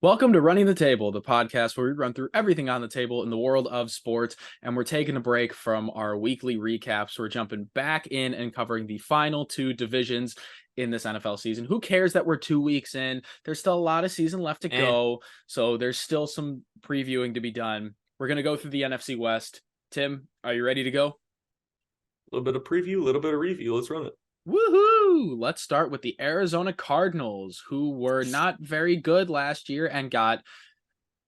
Welcome to Running the Table, the podcast where we run through everything on the table in the world of sports, and we're taking a break from our weekly recaps. We're jumping back in and covering the final two divisions in this NFL season. Who cares that we're 2 weeks in? There's still a lot of season left to go, so there's still some previewing to be done. We're going to go through the NFC West. Tim, are you ready to go? A little bit of preview, a little bit of review. Let's run it. Woohoo! Let's start with the Arizona Cardinals, who were not very good last year and got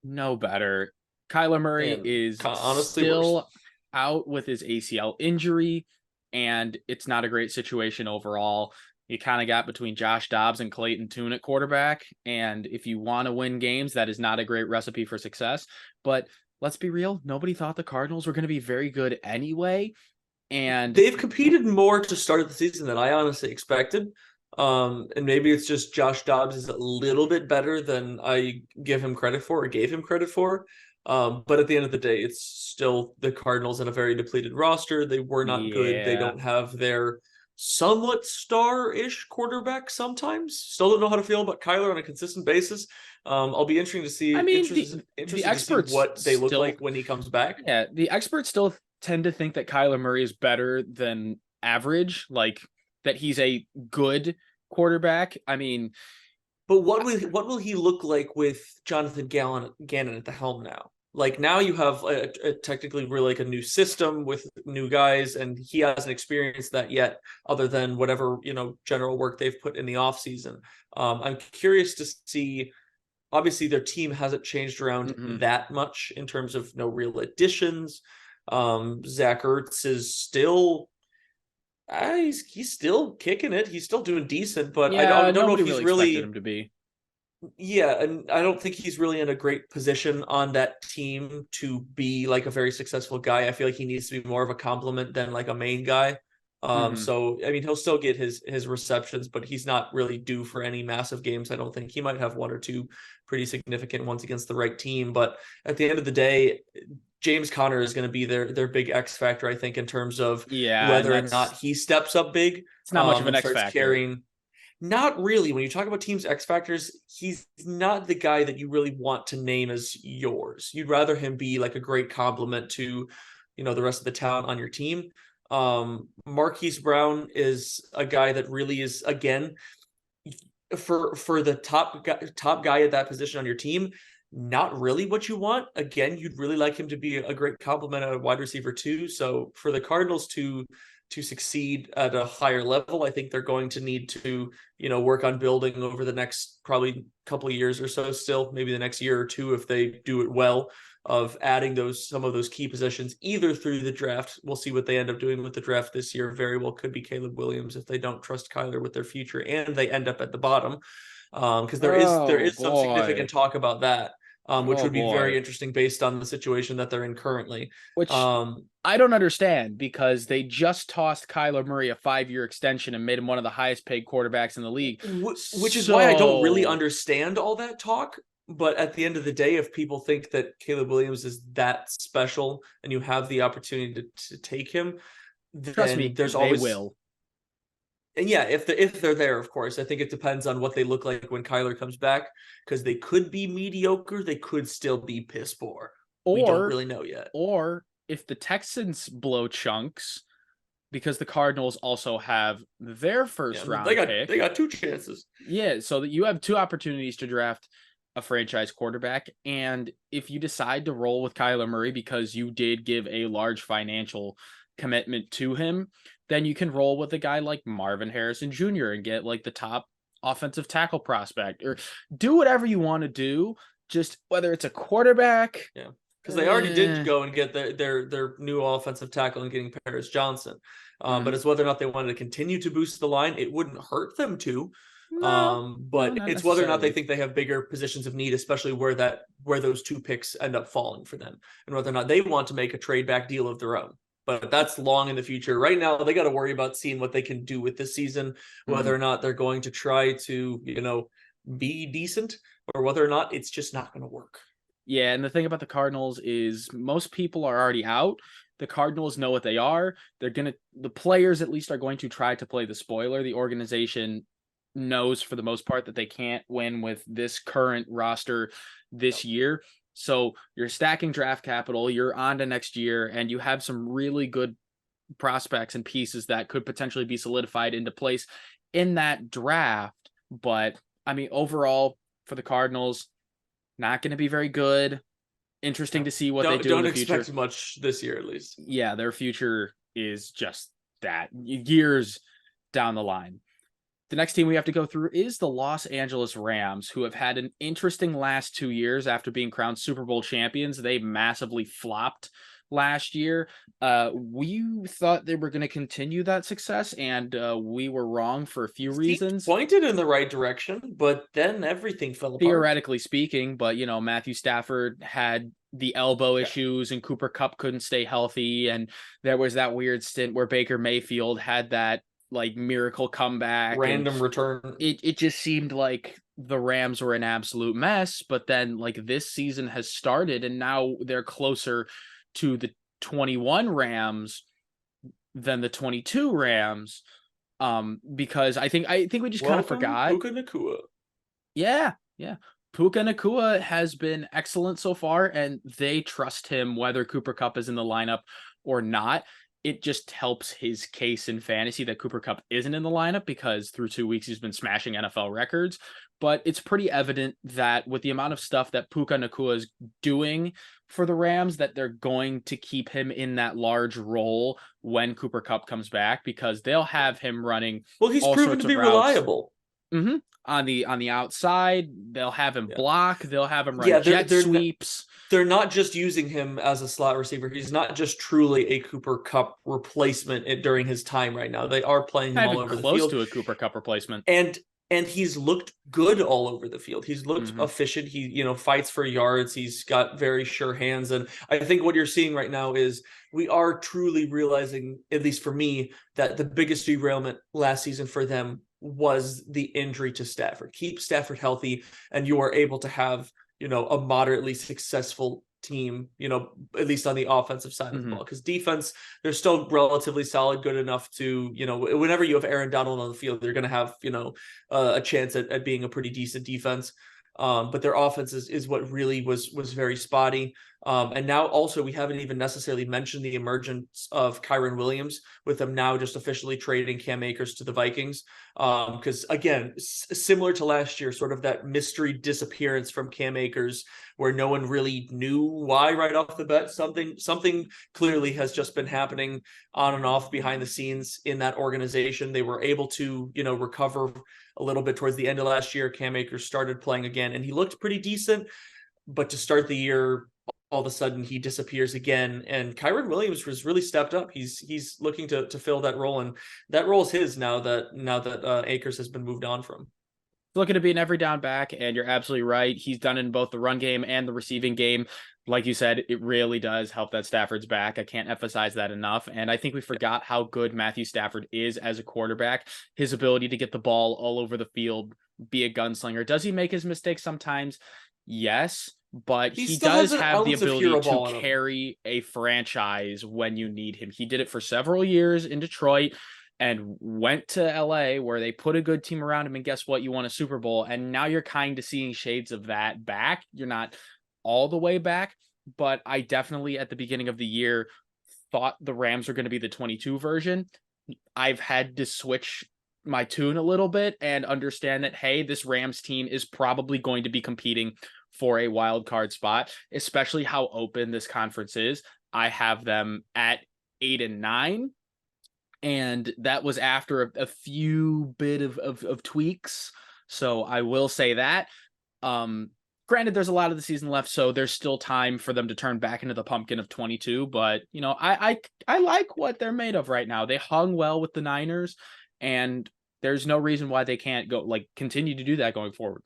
no better. Kyler Murray is honestly still worse. out with his ACL injury, and it's not a great situation overall. You kind of got between Josh Dobbs and Clayton Tune at quarterback, and if you want to win games, that is not a great recipe for success. But let's be real, nobody thought the Cardinals were going to be very good anyway. And they've competed more to start the season than I honestly expected. And maybe it's just Josh Dobbs is a little bit better than I give him credit for or gave him credit for. But at the end of the day, it's still the Cardinals in a very depleted roster. They were not good. They don't have their somewhat star-ish quarterback sometimes. Still don't know how to feel about Kyler on a consistent basis. I'll be interesting to see. Interested the experts to see what they look still, like when he comes back. Yeah, the experts still tend to think that Kyler Murray is better than average, like that he's a good quarterback. I mean, but what will he look like with Jonathan Gannon at the helm now? Like now you have a technically really like a new system with new guys, and he hasn't experienced that yet, other than whatever general work they've put in the offseason. I'm curious to see. Obviously, their team hasn't changed around that much in terms of no real additions. Zach Ertz is still he's still kicking it. He's still doing decent, but I don't know if he's really expected him to be. Yeah, and I don't think he's really in a great position on that team to be like a very successful guy. I feel like he needs to be more of a compliment than like a main guy. So I mean, he'll still get his receptions, but he's not really due for any massive games. I don't think. He might have one or two pretty significant ones against the right team, but at the end of the day, James Conner is going to be their big X factor, I think, in terms of whether or not he steps up big. It's not much of an X factor. Not really. When you talk about teams' X factors, he's not the guy that you really want to name as yours. You'd rather him be like a great complement to, the rest of the talent on your team. Marquise Brown is a guy that really is, again, for the top guy at that position on your team, not really what you want. Again, you'd really like him to be a great complement at a wide receiver too. So for the Cardinals to succeed at a higher level, I think they're going to need to, work on building over the next probably couple of years or so, still maybe the next year or two, if they do it well, of adding some of those key positions either through the draft. We'll see what they end up doing with the draft this year. Very well could be Caleb Williams if they don't trust Kyler with their future and they end up at the bottom. Because there is some significant talk about that. Which would be very interesting based on the situation that they're in currently. Which I don't understand, because they just tossed Kyler Murray a 5-year extension and made him one of the highest paid quarterbacks in the league. Which is why I don't really understand all that talk. But at the end of the day, if people think that Caleb Williams is that special and you have the opportunity to take him, then trust me, there's always will. And yeah, if they're there, of course. I think it depends on what they look like when Kyler comes back, because they could be mediocre, they could still be piss poor. We don't really know yet. Or if the Texans blow chunks, because the Cardinals also have their first round pick. They got two chances. Yeah, so that you have two opportunities to draft a franchise quarterback, and if you decide to roll with Kyler Murray because you did give a large financial commitment to him, then you can roll with a guy like Marvin Harrison Jr. and get like the top offensive tackle prospect, or do whatever you want to do. Just whether it's a quarterback. Yeah. Because they already did go and get their new offensive tackle and getting Paris Johnson. But it's whether or not they wanted to continue to boost the line. It wouldn't hurt them to. But it's whether or not they think they have bigger positions of need, especially where those two picks end up falling for them, and whether or not they want to make a trade back deal of their own. But that's long in the future. Right now, they got to worry about seeing what they can do with this season, whether or not they're going to try to, be decent, or whether or not it's just not going to work. Yeah, and the thing about the Cardinals is most people are already out. The Cardinals know what they are. The players at least are going to try to play the spoiler. The organization knows for the most part that they can't win with this current roster this Yep. year. So you're stacking draft capital, you're on to next year, and you have some really good prospects and pieces that could potentially be solidified into place in that draft. But I mean, overall for the Cardinals, not going to be very good. Interesting No. to see what they Don't do in don't the future. expect much this year at least. Yeah, their future is just that years down the line. The next team we have to go through is the Los Angeles Rams, who have had an interesting last 2 years after being crowned Super Bowl champions. They massively flopped last year. We thought they were going to continue that success, and we were wrong for a few Seemed reasons. pointed in the right direction, but then everything fell apart. Theoretically speaking, but Matthew Stafford had the elbow Yeah. issues and Cooper Kupp couldn't stay healthy, and there was that weird stint where Baker Mayfield had that like miracle comeback, and Random return. it just seemed like the Rams were an absolute mess. But then like this season has started and now they're closer to the 21 Rams than the 22 Rams. Because I think we just kind of forgot. Puka Nacua. Yeah. Puka Nacua has been excellent so far, and they trust him whether Cooper Kupp is in the lineup or not. It just helps his case in fantasy that Cooper Kupp isn't in the lineup, because through 2 weeks he's been smashing NFL records. But it's pretty evident that with the amount of stuff that Puka Nacua is doing for the Rams, that they're going to keep him in that large role when Cooper Kupp comes back, because they'll have him running Well, he's all proven sorts to of be routes. reliable. Mm-hmm. On the outside, they'll have him block. They'll have him run jet sweeps. They're not just using him as a slot receiver. He's not just truly a Cooper Kupp replacement during his time right now. They are playing him all over the field. Close to a Cooper Kupp replacement. And he's looked good all over the field. He's looked efficient. He, fights for yards. He's got very sure hands. And I think what you're seeing right now is we are truly realizing, at least for me, that the biggest derailment last season for them was the injury to Stafford. Keep Stafford healthy, and you are able to have, a moderately successful team, at least on the offensive side of the ball. Because defense, they're still relatively solid, good enough to, whenever you have Aaron Donald on the field, they're going to have, a chance at being a pretty decent defense. But their offense is what really was very spotty. And now also we haven't even necessarily mentioned the emergence of Kyren Williams, with them now just officially trading Cam Akers to the Vikings. Because again, similar to last year, sort of that mystery disappearance from Cam Akers, where no one really knew why right off the bat. Something clearly has just been happening on and off behind the scenes in that organization. They were able to, recover a little bit towards the end of last year. Cam Akers started playing again, and he looked pretty decent. But to start the year, all of a sudden he disappears again, and Kyren Williams was really stepped up. He's looking to fill that role, and that role is his now that Akers has been moved on from. Looking to be an every down back, and you're absolutely right. He's done in both the run game and the receiving game. Like you said, it really does help that Stafford's back. I can't emphasize that enough. And I think we forgot how good Matthew Stafford is as a quarterback. His ability to get the ball all over the field, be a gunslinger. Does he make his mistakes sometimes? Yes, but he does have the ability to carry a franchise when you need him. He did it for several years in Detroit and went to LA, where they put a good team around him. And guess what? You won a Super Bowl. And now you're kind of seeing shades of that back. You're not all the way back, but I definitely at the beginning of the year thought the Rams were going to be the 22 version. I've had to switch my tune a little bit and understand that, hey, this Rams team is probably going to be competing for a wild card spot, especially how open this conference is. I have them at 8-9. And that was after a few bit of tweaks. So I will say that. Granted, there's a lot of the season left, so there's still time for them to turn back into the pumpkin of 22. But, I like what they're made of right now. They hung well with the Niners, and there's no reason why they can't continue to do that going forward.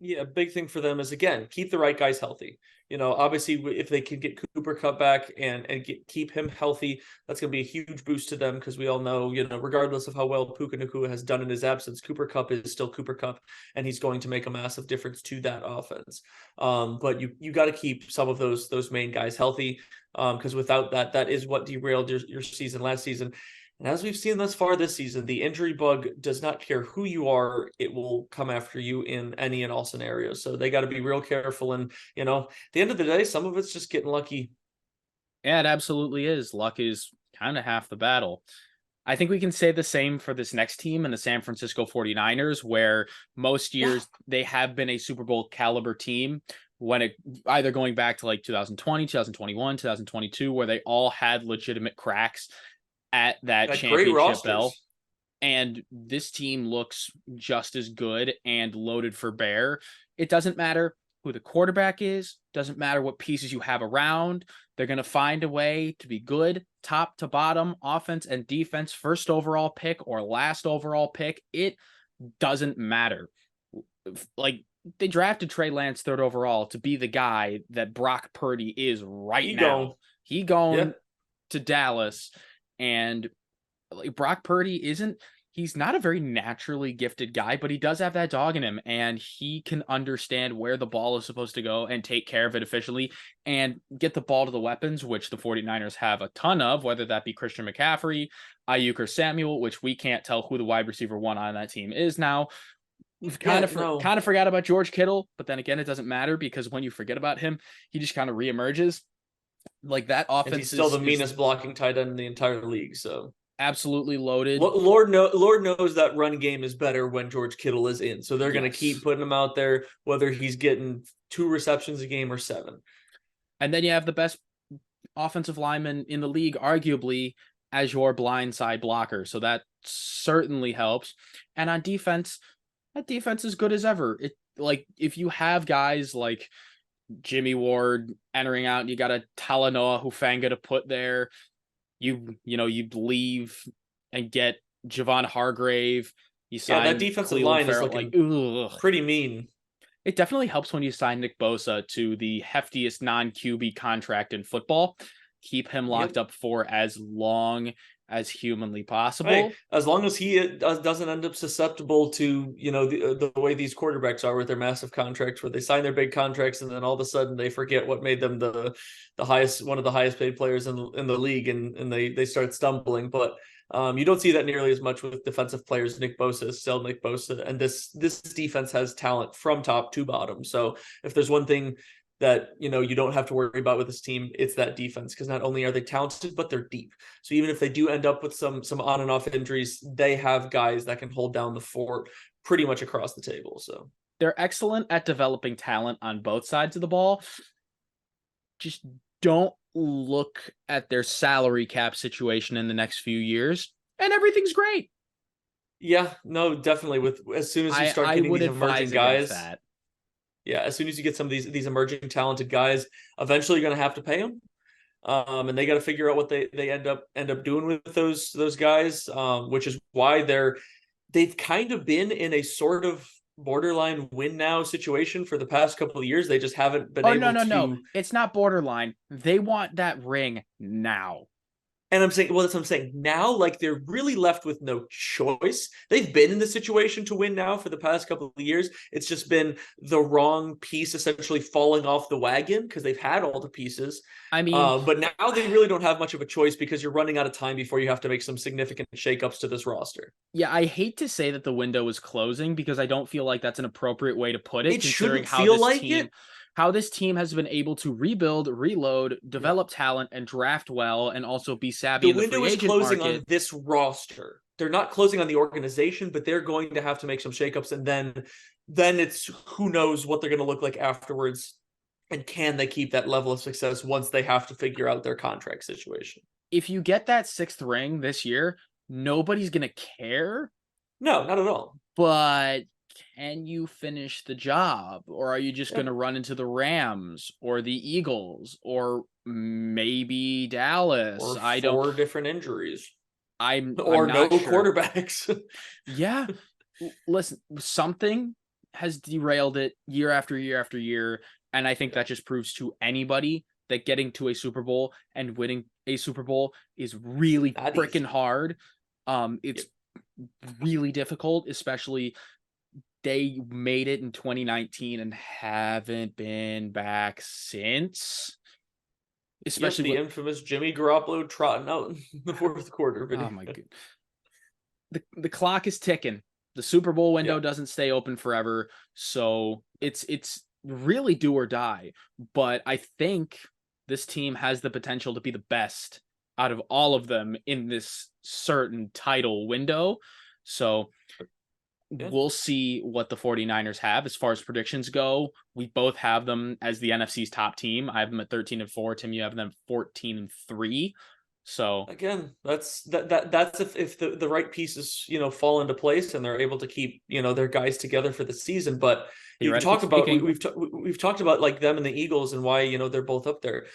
Yeah, a big thing for them is, again, keep the right guys healthy. Obviously, if they can get Cooper Kupp back and keep him healthy, that's going to be a huge boost to them, because we all know, regardless of how well Puka Nacua has done in his absence, Cooper Kupp is still Cooper Kupp, and he's going to make a massive difference to that offense. But you got to keep some of those main guys healthy, because without that is what derailed your season last season. And as we've seen thus far this season, the injury bug does not care who you are. It will come after you in any and all scenarios. So they got to be real careful. And, at the end of the day, some of it's just getting lucky. Yeah, it absolutely is. Luck is kind of half the battle. I think we can say the same for this next team in the San Francisco 49ers, where most years they have been a Super Bowl caliber team when it either going back to like 2020, 2021, 2022, where they all had legitimate cracks at that Got great championship bell. rosters. And this team looks just as good and loaded for bear. It doesn't matter who the quarterback is, doesn't matter what pieces you have around. They're going to find a way to be good, top to bottom, offense and defense, first overall pick or last overall pick. It doesn't matter. Like, they drafted Trey Lance third overall to be the guy that Brock Purdy is right now. He going to Dallas, and like, Brock Purdy he's not a very naturally gifted guy, but he does have that dog in him, and he can understand where the ball is supposed to go and take care of it efficiently and get the ball to the weapons, which the 49ers have a ton of, whether that be Christian McCaffrey, Ayuk, or Samuel, which we can't tell who the wide receiver one on that team is now. We've kind of forgot about George Kittle, but then again, it doesn't matter because when you forget about him, he just kind of reemerges. Like, that offense, and he's still the meanest blocking tight end in the entire league. So absolutely loaded. Lord knows that run game is better when George Kittle is in. So they're going to keep putting him out there, whether he's getting 2 receptions a game or 7. And then you have the best offensive lineman in the league, arguably, as your blindside blocker. So that certainly helps. And on defense, that defense is good as ever. Like, if you have guys like Jimmy Ward entering out, and you got a Talanoa Hufanga to put there, you leave and get Javon Hargrave. You sign that defensive Clelin line Ferrell, is looking pretty mean. It definitely helps when you sign Nick Bosa to the heftiest non-QB contract in football. Keep him locked up for as long as humanly possible. Hey, as long as he doesn't end up susceptible to, the way these quarterbacks are with their massive contracts, where they sign their big contracts and then all of a sudden they forget what made them the highest, one of the highest paid players in the league, and they start stumbling. But you don't see that nearly as much with defensive players. Nick Bosa is still Nick Bosa, and this defense has talent from top to bottom. So if there's one thing that you don't have to worry about with this team, it's that defense, because not only are they talented, but they're deep. So even if they do end up with some on and off injuries, they have guys that can hold down the fort pretty much across the table. So they're excellent at developing talent on both sides of the ball. Just don't look at their salary cap situation in the next few years, and everything's great. Yeah, no, definitely. With as soon as you start getting these emerging guys, yeah, as soon as you get some of these emerging talented guys, eventually you're going to have to pay them, and they got to figure out what they end up doing with those guys, which is why they've kind of been in a sort of borderline win now situation for the past couple of years. They just haven't been able to. No, it's not borderline. They want that ring now. And I'm saying, well, that's what I'm saying. Now, like, they're really left with no choice. They've been in the situation to win now for the past couple of years. It's just been the wrong piece essentially falling off the wagon, because they've had all the pieces. I mean, but now they really don't have much of a choice, because you're running out of time before you have to make some significant shakeups to this roster. Yeah, I hate to say that the window is closing, because I don't feel like that's an appropriate way to put it. It shouldn't feel like it. How this team has been able to rebuild, reload, develop talent, and draft well, and also be savvy in the free agent market. The window is closing on this roster. They're not closing on the organization, but they're going to have to make some shakeups, and then it's who knows what they're going to look like afterwards, and can they keep that level of success once they have to figure out their contract situation. If you get that 6th ring this year, nobody's going to care. No, not at all. But can you finish the job, or are you just going to run into the Rams or the Eagles or maybe Dallas? Or 4 different injuries. I'm no sure. Quarterbacks. Yeah. Listen, something has derailed it year after year after year, and I think that just proves to anybody that getting to a Super Bowl and winning a Super Bowl is really freaking hard. It's really difficult, especially they made it in 2019 and haven't been back since. Yep, especially the with infamous Jimmy Garoppolo trotting out in the fourth quarter oh video. my god. The clock is ticking. The Super Bowl window Yeah, doesn't stay open forever, so it's really do or die. But I think this team has the potential to be the best out of all of them in this certain title window. So yeah. we'll see what the 49ers have as far as predictions go. We both have them as the NFC's top team. I have them at 13-4. Tim, you have them 14-3. So Again, that's if the right pieces, fall into place and they're able to keep, their guys together for the season. But you theoretically talk about speaking, we've talked about like them and the Eagles and why, they're both up there.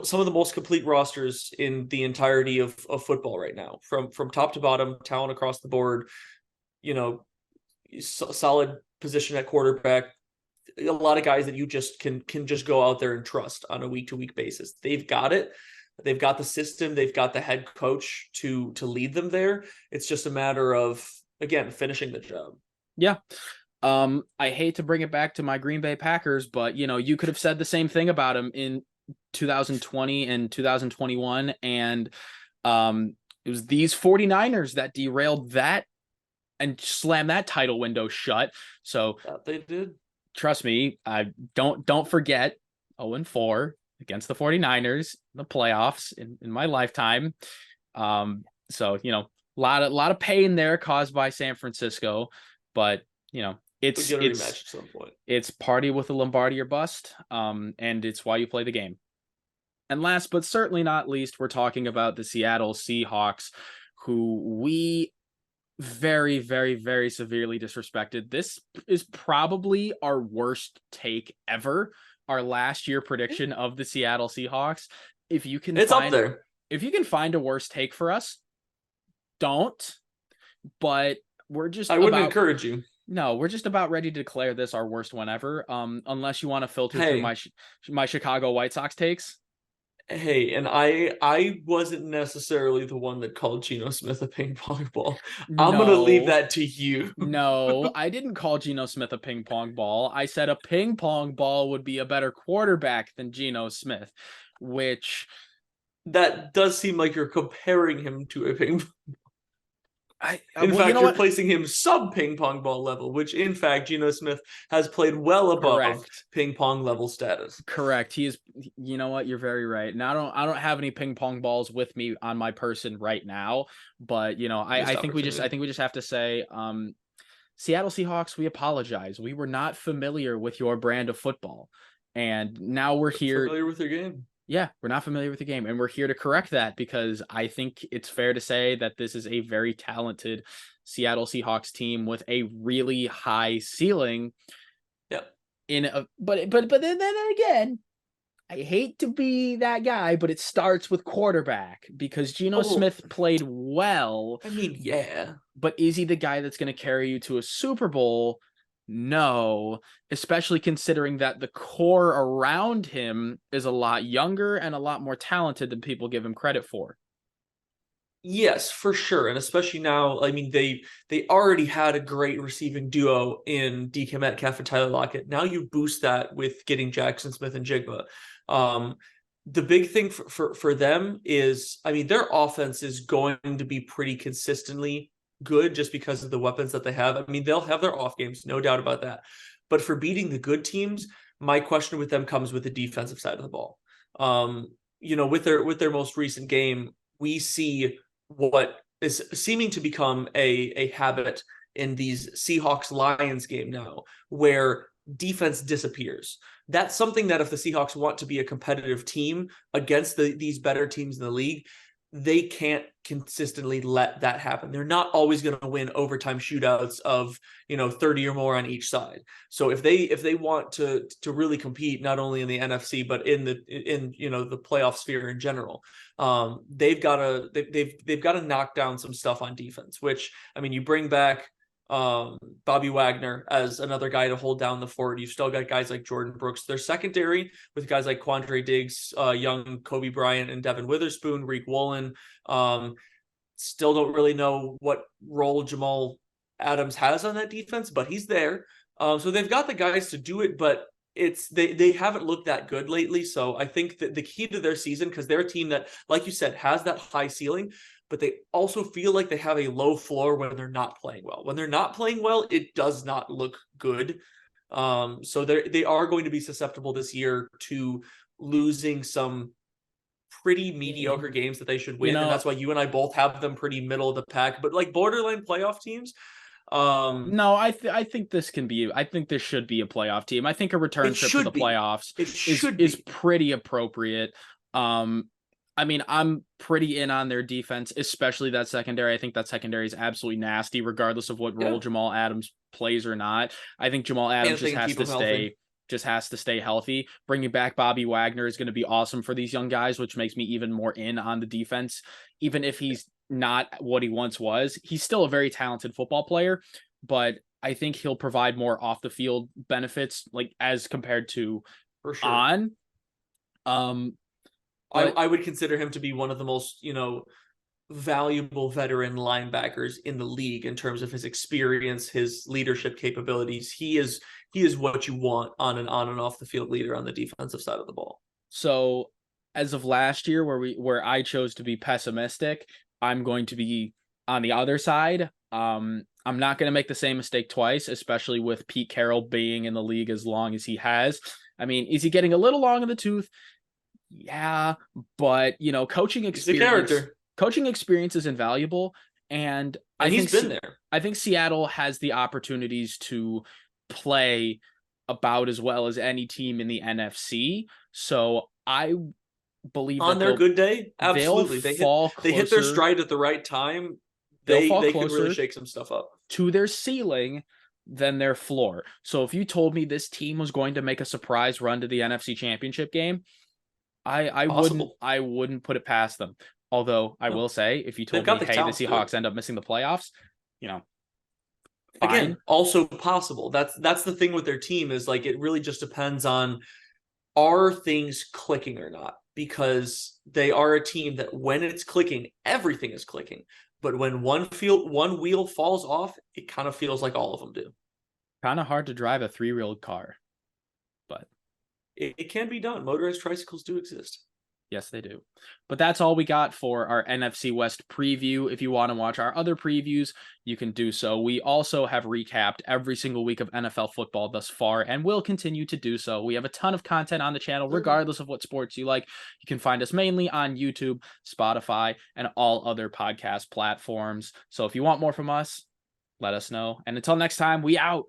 Some of the most complete rosters in the entirety of football right now, from top to bottom, talent across the board, you know, solid position at quarterback, a lot of guys that you just can just go out there and trust on a week to week basis. They've got it. They've got the system. They've got the head coach to lead them there. It's just a matter of, again, finishing the job. yeah. I hate to bring it back to my Green Bay Packers, but you could have said the same thing about him in 2020 and 2021, and it was these 49ers that derailed that and slammed that title window shut. So They did. trust me, I don't forget 0-4 against the 49ers in the playoffs in my lifetime. So a lot of pain there caused by San Francisco, but We'll get a rematch it's at some point. it's party with the Lombardi or bust, and it's why you play the game. And last but certainly not least, we're talking about the Seattle Seahawks, who we very, very, very severely disrespected. This is probably our worst take ever. Our last year prediction of the Seattle Seahawks. If you can It's up find there. if you can find a worse take for us, don't. But we're just I wouldn't encourage you. no, we're just about ready to declare this our worst one ever. Unless you want to filter through Hey, my Chicago White Sox takes. hey, and I wasn't necessarily the one that called Geno Smith a ping pong ball. I'm gonna leave No, that to you. no, I didn't call Geno Smith a ping pong ball. I said a ping pong ball would be a better quarterback than Geno Smith, which That does seem like you're comparing him to a ping. In well, you fact, know you're what? placing him sub ping pong ball level, which in fact Geno Smith has played well above Correct. ping pong level status. Correct. He is. You know what? You're very right. Now I don't have any ping pong balls with me on my person right now, but Missed I opportunity. think we just have to say, Seattle Seahawks, we apologize. We were not familiar with your brand of football, and now we're here. Familiar with your game? Yeah, we're not familiar with the game, and we're here to correct that because I think it's fair to say that this is a very talented Seattle Seahawks team with a really high ceiling. Yep. But then again, I hate to be that guy, but it starts with quarterback because Geno Oh, Smith played well, I mean, yeah. but is he the guy that's going to carry you to a Super Bowl? No, especially considering that the core around him is a lot younger and a lot more talented than people give him credit for. Yes, for sure. And especially now, I mean, they already had a great receiving duo in DK Metcalf and Tyler Lockett. Now you boost that with getting Jackson Smith and Jigba. The big thing for them is, I mean, their offense is going to be pretty consistently good just because of the weapons that they have. I mean, they'll have their off games, no doubt about that. But for beating the good teams, my question with them comes with the defensive side of the ball. With their most recent game, we see what is seeming to become a habit in these Seahawks Lions game now, where defense disappears. That's something that if the Seahawks want to be a competitive team against these better teams in the league, they can't consistently let that happen. They're not always going to win overtime shootouts of 30 or more on each side. So if they want to really compete not only in the NFC but in the playoff sphere in general, they've got to knock down some stuff on defense. Which, I mean, you bring back Bobby Wagner as another guy to hold down the fort. You've still got guys like Jordan Brooks. Their secondary with guys like Quandre Diggs, young Kobe Bryant, and Devin Witherspoon, Reek Woolen. Still don't really know what role Jamal Adams has on that defense, but he's there. So they've got the guys to do it, but they haven't looked that good lately. So I think that the key to their season, because they're a team that, like you said, has that high ceiling, but they also feel like they have a low floor when they're not playing well. When they're not playing well, it does not look good. So they are going to be susceptible this year to losing some pretty mediocre games that they should win, and that's why you and I both have them pretty middle of the pack, but like borderline playoff teams. No, I think this can be. I think this should be a playoff team. I think a return trip to the playoffs is pretty appropriate. I mean, I'm pretty in on their defense, especially that secondary. I think that secondary is absolutely nasty, regardless of what role Jamal Adams plays or not. I think Jamal Adams just has to stay healthy. Bringing back Bobby Wagner is going to be awesome for these young guys, which makes me even more in on the defense. Even if he's not what he once was, he's still a very talented football player, but I think he'll provide more off the field benefits, like as compared to on. I would consider him to be one of the most, valuable veteran linebackers in the league in terms of his experience, his leadership capabilities. He is what you want on and off the field leader on the defensive side of the ball. So as of last year, where I chose to be pessimistic, I'm going to be on the other side. I'm not going to make the same mistake twice, especially with Pete Carroll being in the league as long as he has. I mean, is he getting a little long in the tooth? Yeah, but coaching experience is invaluable, and I think he's been there. I think Seattle has the opportunities to play about as well as any team in the NFC. So I believe on their good day, absolutely, they hit their stride at the right time. They could really shake some stuff up to their ceiling than their floor. So if you told me this team was going to make a surprise run to the NFC Championship game, I wouldn't put it past them. Although I will say, if you told me, hey, the Seahawks end up missing the playoffs, fine. Again, also possible. That's the thing with their team, is like, it really just depends on, are things clicking or not? Because they are a team that when it's clicking, everything is clicking. But when one wheel falls off, it kind of feels like all of them do. Kind of hard to drive a 3-wheeled car, but it can be done. Motorized tricycles do exist. Yes, they do. But that's all we got for our NFC West preview. If you want to watch our other previews, you can do so. We also have recapped every single week of NFL football thus far, and will continue to do so. We have a ton of content on the channel, regardless of what sports you like. You can find us mainly on YouTube, Spotify, and all other podcast platforms. So if you want more from us, let us know. And until next time, we out.